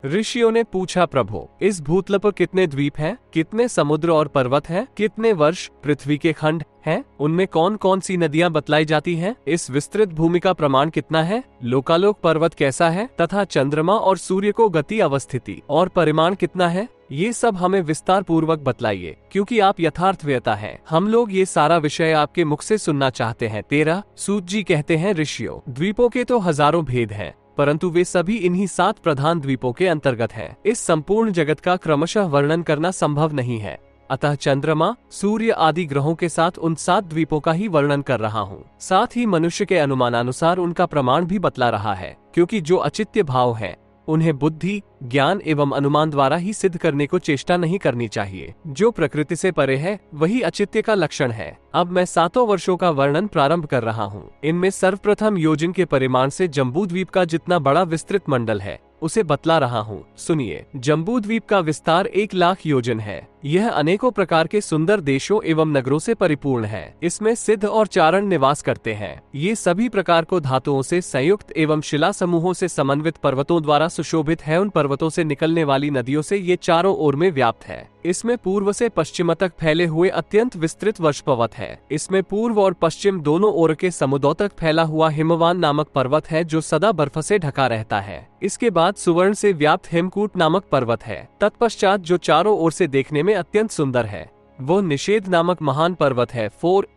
ऋषियों ने पूछा, प्रभु, इस भूतल पर कितने द्वीप हैं? कितने समुद्र और पर्वत हैं? कितने वर्ष पृथ्वी के खंड हैं? उनमें कौन कौन सी नदियां बतलाई जाती हैं? इस विस्तृत भूमि का प्रमाण कितना है? लोकालोक पर्वत कैसा है? तथा चंद्रमा और सूर्य को गति, अवस्थिति और परिमाण कितना है? ये सब हमें विस्तार पूर्वक बतलाइए, क्योंकि आप यथार्थवेता हैं। हम लोग ये सारा विषय आपके मुख से सुनना चाहते हैं। 13 सूत जी कहते हैं, ऋषियों, द्वीपों के तो हजारों भेद हैं, परंतु वे सभी इन्हीं 7 प्रधान द्वीपों के अंतर्गत हैं। इस संपूर्ण जगत का क्रमशः वर्णन करना संभव नहीं है, अतः चंद्रमा, सूर्य आदि ग्रहों के साथ उन 7 द्वीपों का ही वर्णन कर रहा हूँ। साथ ही मनुष्य के अनुमानानुसार उनका प्रमाण भी बतला रहा है, क्योंकि जो अचित्य भाव है उन्हें बुद्धि, ज्ञान एवं अनुमान द्वारा ही सिद्ध करने को चेष्टा नहीं करनी चाहिए। जो प्रकृति से परे है वही अचित्य का लक्षण है। अब मैं 7 वर्षों का वर्णन प्रारंभ कर रहा हूँ। इनमें सर्वप्रथम योजन के परिमाण से जम्बूद्वीप का जितना बड़ा विस्तृत मंडल है उसे बतला रहा हूँ। सुनिए, जम्बूद्वीप का विस्तार 1,00,000 योजन है। यह अनेकों प्रकार के सुंदर देशों एवं नगरों से परिपूर्ण है। इसमें सिद्ध और चारण निवास करते हैं। ये सभी प्रकार को धातुओं से संयुक्त एवं शिला समूहों से समन्वित पर्वतों द्वारा सुशोभित है। उन पर्वतों से निकलने वाली नदियों से ये चारों ओर में व्याप्त है। इसमें पूर्व से पश्चिम तक फैले हुए अत्यंत विस्तृत वर्षपवत है। इसमें पूर्व और पश्चिम दोनों ओर के समुद्रों तक फैला हुआ हिमवान नामक पर्वत है, जो सदा बर्फ से ढका रहता है। इसके बाद सुवर्ण से व्याप्त हेमकूट नामक पर्वत है। तत्पश्चात जो चारों ओर से देखने में अत्यंत सुंदर है वो निषेध नामक महान पर्वत है।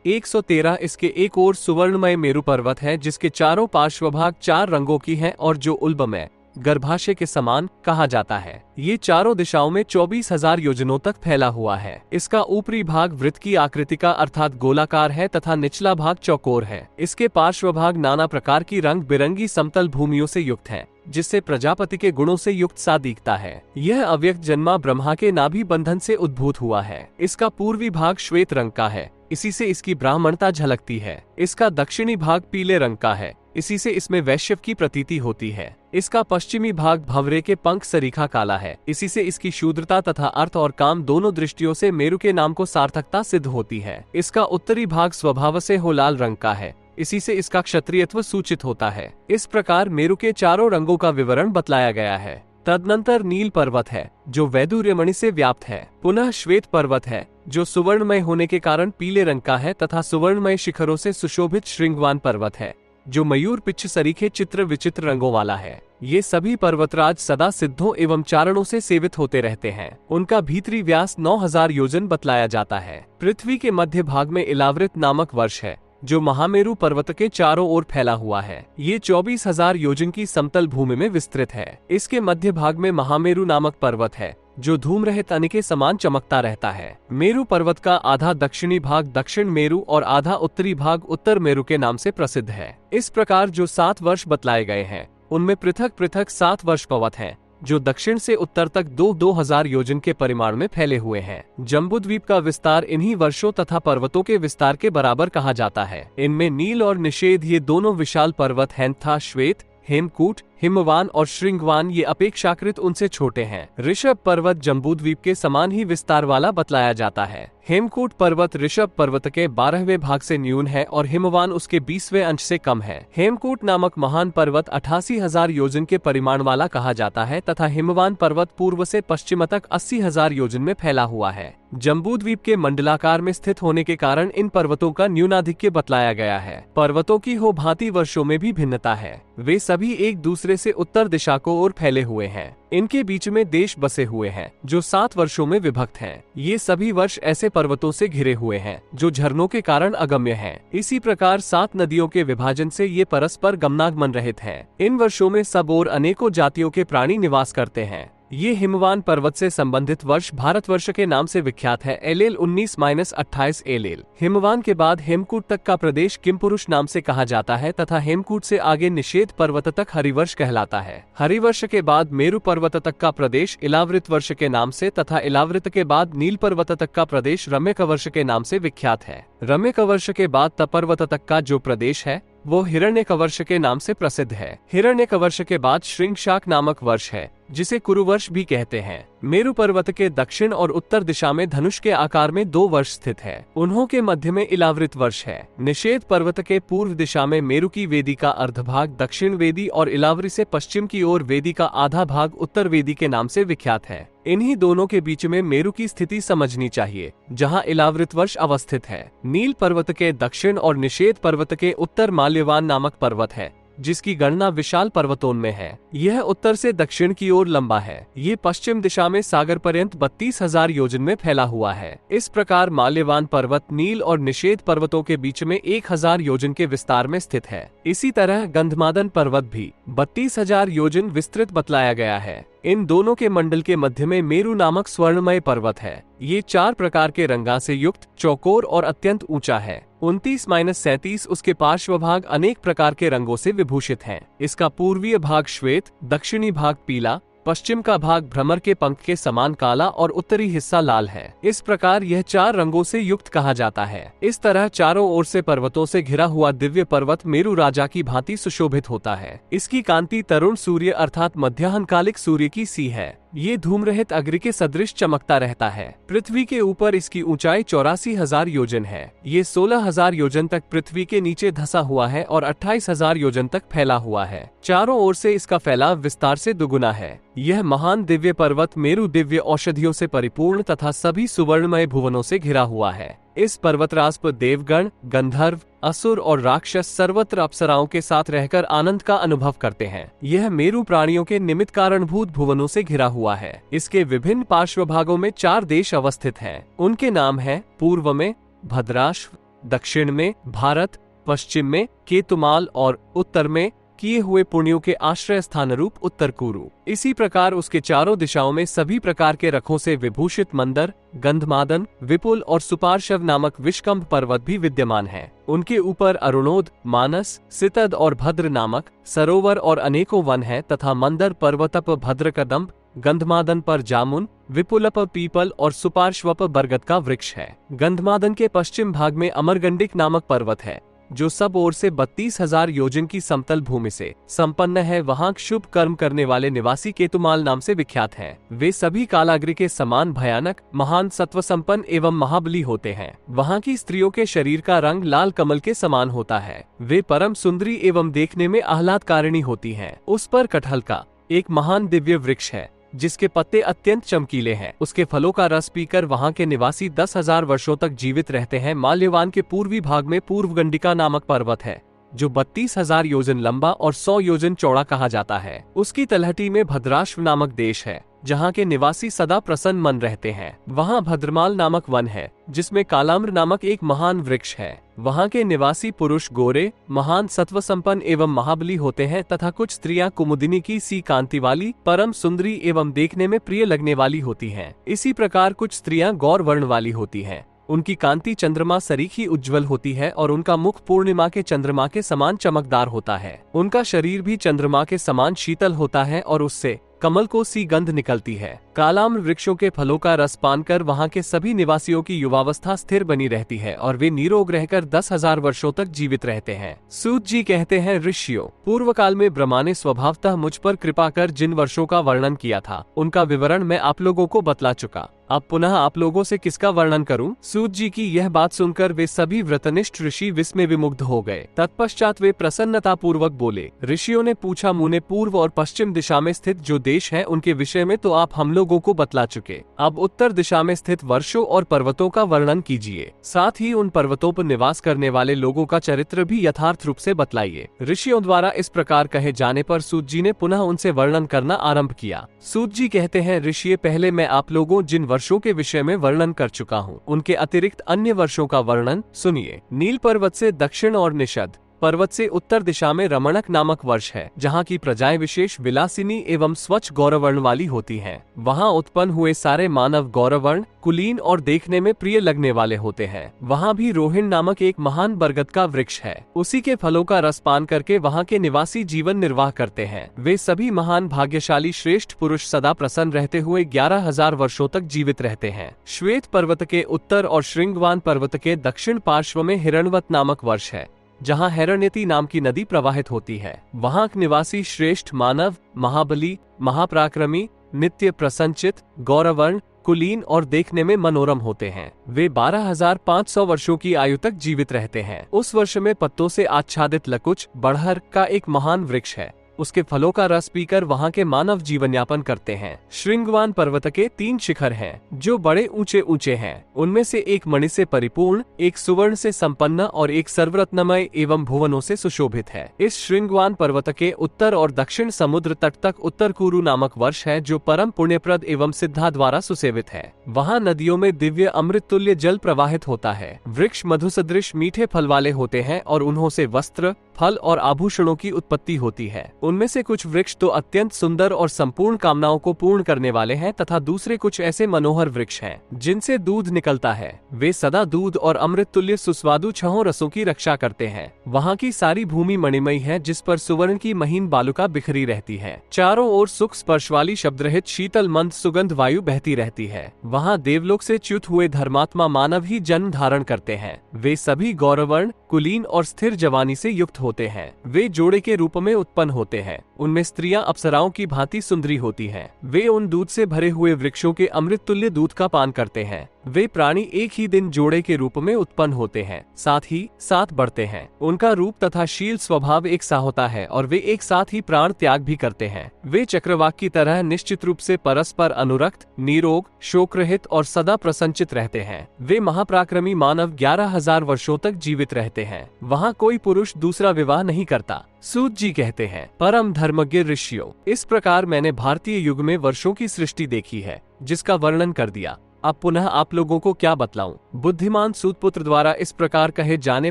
113 इसके एक ओर सुवर्णमय मेरु पर्वत है, जिसके चारों पार्श्वभाग 4 रंगों की है और जो उल्बमय गर्भाशय के समान कहा जाता है। ये चारों दिशाओं में 24,000 योजनों तक फैला हुआ है। इसका ऊपरी भाग वृत्त की आकृति का अर्थात गोलाकार है तथा निचला भाग चौकोर है। इसके पार्श्वभाग नाना प्रकार की रंग बिरंगी समतल भूमियों से युक्त है, जिससे प्रजापति के गुणों से युक्त सा दिखता है। यह अव्यक्त जन्मा ब्रह्मा के नाभि बंधन से उद्भूत हुआ है। इसका पूर्वी भाग श्वेत रंग का है, इसी से इसकी ब्राह्मणता झलकती है। इसका दक्षिणी भाग पीले रंग का है, इसी से इसमें वैश्य की प्रतीति होती है। इसका पश्चिमी भाग भंवरे के पंख सरीखा काला है, इसी से इसकी शूद्रता तथा अर्थ और काम दोनों दृष्टियों से मेरु के नाम को सार्थकता सिद्ध होती है। इसका उत्तरी भाग स्वभाव से हो लाल रंग का है, इसी से इसका क्षत्रियत्व सूचित होता है। इस प्रकार मेरु के चारों रंगों का विवरण बतलाया गया है। तदनंतर नील पर्वत है, जो वैदूर्यमणि से व्याप्त है। पुनः श्वेत पर्वत है, जो सुवर्णमय होने के कारण पीले रंग का है तथा सुवर्णमय शिखरों से सुशोभित श्रृंगवान पर्वत है, जो मयूर पिच्छ सरीखे चित्र विचित्र रंगों वाला है। ये सभी पर्वतराज सदा सिद्धों एवं चारणों से सेवित होते रहते हैं। उनका भीतरी व्यास 9,000 योजन बतलाया जाता है। पृथ्वी के मध्य भाग में इलावृत नामक वर्ष है, जो महामेरु पर्वत के चारों ओर फैला हुआ है। ये 24,000 योजन की समतल भूमि में विस्तृत है। इसके मध्य भाग में महामेरु नामक पर्वत है, जो धूम रहित अन्न के समान चमकता रहता है। मेरु पर्वत का आधा दक्षिणी भाग दक्षिण मेरु और आधा उत्तरी भाग उत्तर मेरु के नाम से प्रसिद्ध है। इस प्रकार जो 7 वर्ष बतलाए गए हैं उनमें पृथक पृथक 7 वर्ष पवत हैं, जो दक्षिण से उत्तर तक 2,000 योजन के परिमाण में फैले हुए हैं। जम्बूद्वीप का विस्तार इन्हीं वर्षों तथा पर्वतों के विस्तार के बराबर कहा जाता है। इनमें नील और निषेध ये दोनों विशाल पर्वत हैं तथा श्वेत, हेमकूट, हिमवान और श्रृंगवान ये अपेक्षाकृत उनसे छोटे हैं। ऋषभ पर्वत जम्बूद्वीप के समान ही विस्तार वाला बतलाया जाता है। हेमकूट पर्वत ऋषभ पर्वत के 12वें भाग से न्यून है और हिमवान उसके 20वें अंश से कम है। हेमकूट नामक महान पर्वत 88,000 योजन के परिमाण वाला कहा जाता है तथा हिमवान पर्वत पूर्व से पश्चिम तक 80,000 योजन में फैला हुआ है। जम्बूद्वीप के मंडलाकार में स्थित होने के कारण इन पर्वतों का न्यूनाधिक्य बतलाया गया है। पर्वतों की हो भांति वर्षों में भी भिन्नता है। वे सभी एक दूसरे से उत्तर दिशा को ओर फैले हुए हैं। इनके बीच में देश बसे हुए हैं, जो 7 वर्षों में विभक्त हैं। ये सभी वर्ष ऐसे पर्वतों से घिरे हुए हैं, जो झरनों के कारण अगम्य हैं। इसी प्रकार 7 नदियों के विभाजन से ये परस्पर गमनागमन रहित हैं। इन वर्षों में सब ओर अनेकों जातियों के प्राणी निवास करते हैं। ये हिमवान पर्वत से संबंधित वर्ष भारतवर्ष के नाम से विख्यात है। Allele 19-28 allele. हिमवान के बाद हेमकूट तक का प्रदेश किमपुरुष नाम से कहा जाता है तथा हेमकूट से आगे निषेध पर्वत तक हरिवर्ष कहलाता है। हरिवर्ष के बाद मेरु पर्वत तक का प्रदेश इलावृत वर्ष के नाम से तथा इलावृत के बाद नील पर्वत तक का प्रदेश रम्यक वर्ष के नाम से विख्यात है। रम्यक वर्ष के बाद तपर्वत तक का जो प्रदेश है वो हिरण्यकवर्ष के नाम से प्रसिद्ध है। हिरण्यकवर्ष के बाद श्रृंगशाक नामक वर्ष है, जिसे कुरुवर्ष भी कहते हैं। मेरु पर्वत के दक्षिण और उत्तर दिशा में धनुष के आकार में 2 वर्ष स्थित है। उन्हों के मध्य में इलावृत वर्ष है। निषेध पर्वत के पूर्व दिशा में मेरु की वेदी का अर्धभाग दक्षिण वेदी और इलावरी से पश्चिम की ओर वेदी का आधा भाग उत्तर वेदी के नाम से विख्यात है। इन्हीं दोनों के बीच में मेरु की स्थिति समझनी चाहिए, जहां इलावृत वर्ष अवस्थित है। नील पर्वत के दक्षिण और निषेध पर्वत के उत्तर माल्यवान नामक पर्वत है, जिसकी गणना विशाल पर्वतों में है। यह उत्तर से दक्षिण की ओर लंबा है। ये पश्चिम दिशा में सागर पर्यंत 32,000 योजन में फैला हुआ है। इस प्रकार माल्यवान पर्वत नील और निषेध पर्वतों के बीच में 1,000 योजन के विस्तार में स्थित है। इसी तरह गंधमादन पर्वत भी 32,000 योजन विस्तृत बतलाया गया है। इन दोनों के मंडल के मध्य में मेरु नामक स्वर्णमय पर्वत है। ये 4 प्रकार के रंगा से युक्त, चौकोर और अत्यंत ऊंचा है। 29-37 उसके पार्श्वभाग अनेक प्रकार के रंगों से विभूषित हैं। इसका पूर्वीय भाग श्वेत, दक्षिणी भाग पीला, पश्चिम का भाग भ्रमर के पंख के समान काला और उत्तरी हिस्सा लाल है। इस प्रकार यह 4 रंगों से युक्त कहा जाता है। इस तरह चारों ओर से पर्वतों से घिरा हुआ दिव्य पर्वत मेरु राजा की भांति सुशोभित होता है। इसकी कांति तरुण सूर्य अर्थात मध्याह्नकालिक सूर्य की सी है। ये धूम्रहित अग्नि के सदृश चमकता रहता है। पृथ्वी के ऊपर इसकी ऊंचाई 84,000 योजन है। ये 16,000 योजन तक पृथ्वी के नीचे धंसा हुआ है और 28,000 योजन तक फैला हुआ है। चारों ओर से इसका फैलाव विस्तार से दुगुना है। यह महान दिव्य पर्वत मेरु दिव्य औषधियों से परिपूर्ण तथा सभी सुवर्णमय भुवनों से घिरा हुआ है। इस पर्वतराज पर देवगण, गंधर्व, असुर और राक्षस सर्वत्र अप्सराओं के साथ रहकर आनंद का अनुभव करते हैं। यह मेरु प्राणियों के निमित्त कारणभूत भुवनों से घिरा हुआ है। इसके विभिन्न पार्श्व भागों में 4 देश अवस्थित हैं। उनके नाम हैं पूर्व में भद्राश्व, दक्षिण में भारत, पश्चिम में केतुमाल और उत्तर में किए हुए पुण्यों के आश्रय स्थान रूप उत्तर कुरु। इसी प्रकार उसके चारों दिशाओं में सभी प्रकार के रखों से विभूषित मंदर, गंधमादन, विपुल और सुपार्श्व नामक विषकंभ पर्वत भी विद्यमान हैं। उनके ऊपर अरुणोद, मानस, सितद और भद्र नामक सरोवर और अनेकों वन हैं तथा मंदर पर्वत पर भद्रकदम्ब, गंधमादन पर जामुन, विपुल पर पीपल और सुपार्श्व पर बरगद का वृक्ष है। गंधमादन के पश्चिम भाग में अमरगंडिक नामक पर्वत है, जो सब ओर से 32,000 योजन की समतल भूमि से संपन्न है। वहाँ शुभ कर्म करने वाले निवासी केतुमाल नाम से विख्यात हैं। वे सभी कालाग्नि के समान भयानक, महान, सत्व संपन्न एवं महाबली होते हैं। वहाँ की स्त्रियों के शरीर का रंग लाल कमल के समान होता है। वे परम सुंदरी एवं देखने में आह्लादकारिणी होती हैं। उस पर कटहल का एक महान दिव्य वृक्ष है, जिसके पत्ते अत्यंत चमकीले हैं। उसके फलों का रस पीकर वहाँ के निवासी 10,000 वर्षों तक जीवित रहते हैं। माल्यवान के पूर्वी भाग में पूर्वगंडिका नामक पर्वत है, जो 32,000 योजन लंबा और 100 योजन चौड़ा कहा जाता है। उसकी तलहटी में भद्राश्व नामक देश है, जहाँ के निवासी सदा प्रसन्न मन रहते हैं। वहाँ भद्रमाल नामक वन है, जिसमें कालाम्र नामक एक महान वृक्ष है। वहाँ के निवासी पुरुष गोरे, महान, सत्व संपन्न एवं महाबली होते हैं तथा कुछ स्त्रियां कुमुदिनी की सी कांति वाली, परम सुंदरी एवं देखने में प्रिय लगने वाली होती हैं। इसी प्रकार कुछ स्त्रियां गौर वर्ण वाली होती हैं। उनकी कांति चंद्रमा सरीखी उज्जवल होती है और उनका मुख पूर्णिमा के चंद्रमा के समान चमकदार होता है। उनका शरीर भी चंद्रमा के समान शीतल होता है और उससे कमल को सी गंध निकलती है। कालाम्र वृक्षों के फलों का रस पान कर वहाँ के सभी निवासियों की युवावस्था स्थिर बनी रहती है और वे निरोग रहकर 10,000 वर्षों तक जीवित रहते हैं। सूत जी कहते हैं, ऋषियों, पूर्व काल में ब्रह्मा ने स्वभावतः मुझ पर कृपा कर जिन वर्षों का वर्णन किया था, उनका विवरण मैं आप लोगों को बतला चुका। अब पुनः आप लोगों से किसका वर्णन करूं? सूत जी की यह बात सुनकर वे सभी व्रतनिष्ठ ऋषि विस्मय विमुग्ध हो गए। तत्पश्चात वे प्रसन्नता पूर्वक बोले, ऋषियों ने पूछा, मुने पूर्व और पश्चिम दिशा में स्थित जो देश है उनके विषय में तो आप हम लोगों को बतला चुके। अब उत्तर दिशा में स्थित वर्षों और पर्वतों का वर्णन कीजिए। साथ ही उन पर्वतों पर निवास करने वाले लोगों का चरित्र भी यथार्थ रूप से बतलाइए। ऋषियों द्वारा इस प्रकार कहे जाने पर सूत जी ने पुनः उनसे वर्णन करना आरंभ किया। सूत जी कहते हैं, ऋषि, पहले मैं आप लोगों जिन वर्षों के विषय में वर्णन कर चुका हूँ, उनके अतिरिक्त अन्य वर्षों का वर्णन सुनिए। नील पर्वत से दक्षिण और निषद पर्वत से उत्तर दिशा में रमणक नामक वर्ष है, जहाँ की प्रजाएं विशेष विलासिनी एवं स्वच्छ गौरवर्ण वाली होती हैं। वहाँ उत्पन्न हुए सारे मानव गौरवर्ण, कुलीन और देखने में प्रिय लगने वाले होते हैं। वहाँ भी रोहिण नामक एक महान बरगद का वृक्ष है। उसी के फलों का रस पान करके वहाँ के निवासी जीवन निर्वाह करते हैं। वे सभी महान भाग्यशाली श्रेष्ठ पुरुष सदा प्रसन्न रहते हुए 11,000 वर्षों तक जीवित रहते हैं। श्वेत पर्वत के उत्तर और श्रृंगवान पर्वत के दक्षिण पार्श्व में हिरण्वत नामक वर्ष है, जहाँ हिरण्यती नाम की नदी प्रवाहित होती है। वहाँ निवासी श्रेष्ठ मानव, महाबली, महापराक्रमी, नित्य प्रसन्नचित, गौरवर्ण, कुलीन और देखने में मनोरम होते हैं। वे 12,500 वर्षों की आयु तक जीवित रहते हैं। उस वर्ष में पत्तों से आच्छादित लकुच बड़हर का एक महान वृक्ष है। उसके फलों का रस पीकर वहाँ के मानव जीवन यापन करते हैं। श्रृंगवान पर्वत के 3 शिखर हैं, जो बड़े ऊंचे ऊंचे हैं। उनमें से एक मणि से परिपूर्ण, एक सुवर्ण से संपन्न और एक सर्वरत्नमय एवं भुवनों से सुशोभित है। इस श्रृंगवान पर्वत के उत्तर और दक्षिण समुद्र तट तक उत्तर कुरु नामक वर्ष है, जो परम पुण्यप्रद एवं सिद्धा द्वारा सुसेवित है। वहाँ नदियों में दिव्य अमृत तुल्य जल प्रवाहित होता है। वृक्ष मधुसदृश मीठे फल वाले होते हैं और उन्हों से वस्त्र, फल और आभूषणों की उत्पत्ति होती है। उनमें से कुछ वृक्ष तो अत्यंत सुंदर और संपूर्ण कामनाओं को पूर्ण करने वाले हैं, तथा दूसरे कुछ ऐसे मनोहर वृक्ष हैं जिनसे दूध निकलता है। वे सदा दूध और अमृत तुल्य सुस्वादु छहों रसों की रक्षा करते हैं। वहाँ की सारी भूमि मणिमयी है, जिस पर सुवर्ण की महीन बालुका बिखरी रहती है। चारों ओर सुख स्पर्श वाली शब्द रहित शीतल मंद सुगंध वायु बहती रहती है। वहाँ देवलोक से च्युत हुए धर्मात्मा मानव ही जन्म धारण करते हैं। वे सभी गौरवर्ण, कुलीन और स्थिर जवानी से युक्त होते हैं। वे जोड़े के रूप में उत्पन्न होते हैं। उनमें स्त्रियां अप्सराओं की भांति सुंदरी होती हैं। वे उन दूध से भरे हुए वृक्षों के अमृत तुल्य दूध का पान करते हैं। वे प्राणी एक ही दिन जोड़े के रूप में उत्पन्न होते हैं, साथ ही साथ बढ़ते हैं। उनका रूप तथा शील स्वभाव एक सा होता है और वे एक साथ ही प्राण त्याग भी करते हैं। वे चक्रवाक की तरह निश्चित रूप से परस्पर अनुरक्त, निरोग, शोक रहित और सदा प्रसन्नचित रहते हैं। वे महापराक्रमी मानव 11,000 वर्षों तक जीवित रहते हैं। वहाँ कोई पुरुष दूसरा विवाह नहीं करता। सूत जी कहते हैं, परम धर्मज्ञ ऋषियों, इस प्रकार मैंने भारतीय युग में वर्षों की सृष्टि देखी है, जिसका वर्णन कर दिया। अब पुनः आप लोगों को क्या बतलाऊं? बुद्धिमान सूतपुत्र द्वारा इस प्रकार कहे जाने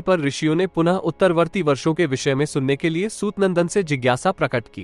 पर ऋषियों ने पुनः उत्तरवर्ती वर्षों के विषय में सुनने के लिए सूतनंदन से जिज्ञासा प्रकट की।